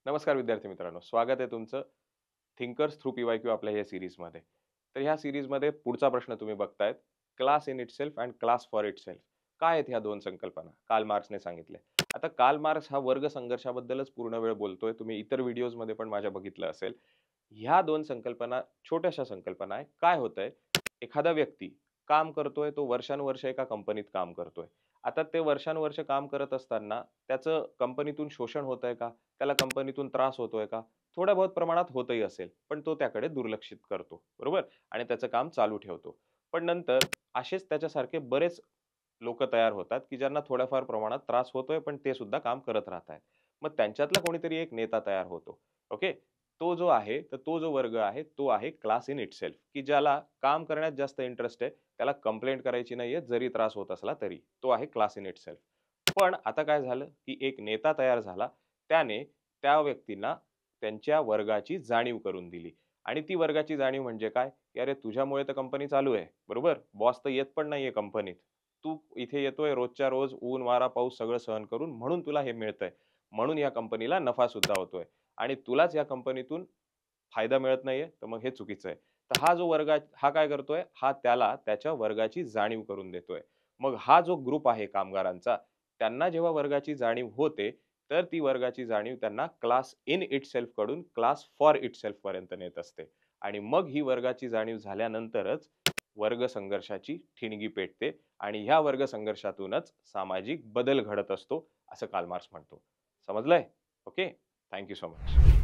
नमस्कार विद्यार्थी मित्रांनो, स्वागत आहे तुमचं थिंकर्स थ्रू पीवायक्यू आपल्या या सिरीजमध्ये. तर ह्या सिरीजमध्ये पुढचा प्रश्न तुम्ही बघतायत, class in itself and class for itself. काय आहेत ह्या दोन संकल्पना? कार्ल मार्क्सने सांगितले. आता कार्ल मार्क्स हा वर्ग संघर्षाबद्दलच पूर्ण वेळ बोलतोय. तुम्ही इतर व्हिडिओजमध्ये पण माझ्या बघितलं असेल. ह्या दोन संकल्पना छोट्याशा संकल्पना आहे. काय होतंय, एखादा व्यक्ती काम करतोय, तो वर्षानुवर्ष एका कंपनीत काम करतोय. आता ते वर्षानुवर्ष काम करत असताना त्याचं कंपनीतून शोषण होतंय का? त्याला कंपनीतून त्रास होतोय का? थोड्या बहुत प्रमाणात होतही असेल, पण तो त्याकडे दुर्लक्षित करतो, बरोबर? आणि त्याचं काम चालू ठेवतो. पण नंतर असेच त्याच्यासारखे बरेच लोकं तयार होतात, की ज्यांना थोड्याफार प्रमाणात त्रास होतोय, पण ते सुद्धा काम करत राहतायत. मग त्यांच्यातला कोणीतरी एक नेता तयार होतो. ओके. तो जो आहे, तर तो जो वर्ग आहे, तो आहे क्लास इन इटसेल्फ, की ज्याला काम करण्यात जास्त इंटरेस्ट आहे. त्याला कंप्लेंट करायची नाहीये, जरी त्रास होत असला तरी. तो आहे क्लास इन इटसेल्फ. पण आता काय झालं, की एक नेता तयार झाला. त्याने त्या व्यक्तींना त्यांच्या वर्गाची जाणीव करून दिली आणि ती वर्गाची जाणीव म्हणजे काय, की "अरे, तुझ्यामुळे तर कंपनी चालू आहे, बरोबर? बॉस तर येत पण नाहीये कंपनीत. तू इथे येतोय रोजच्या रोज ऊन, वारा, पाऊस सगळं सहन करून, म्हणून तुला हे मिळतंय. म्हणून या कंपनीला नफा सुद्धा होतोय आणि तुलाच या कंपनीतून फायदा मिळत नाहीये, तर मग हे चुकीचं आहे." तर हा जो वर्ग हा काय करतोय, हा त्याला त्याच्या वर्गाची जाणीव करून देतोय. मग हा जो ग्रुप आहे कामगारांचा, त्यांना जेव्हा वर्गाची जाणीव होते, तर ती वर्गाची जाणीव त्यांना क्लास इन इटसेल्फ कडून क्लास फॉर इटसेल्फ पर्यंत नेत असते. आणि मग ही वर्गाची जाणीव झाल्यानंतरच वर्ग संघर्षाची ठिणगी पेटते आणि ह्या वर्ग संघर्षातूनच सामाजिक बदल घडत असतो, असं कार्ल मार्क्स म्हणतो. समजलंय? Okay. Thank you so much.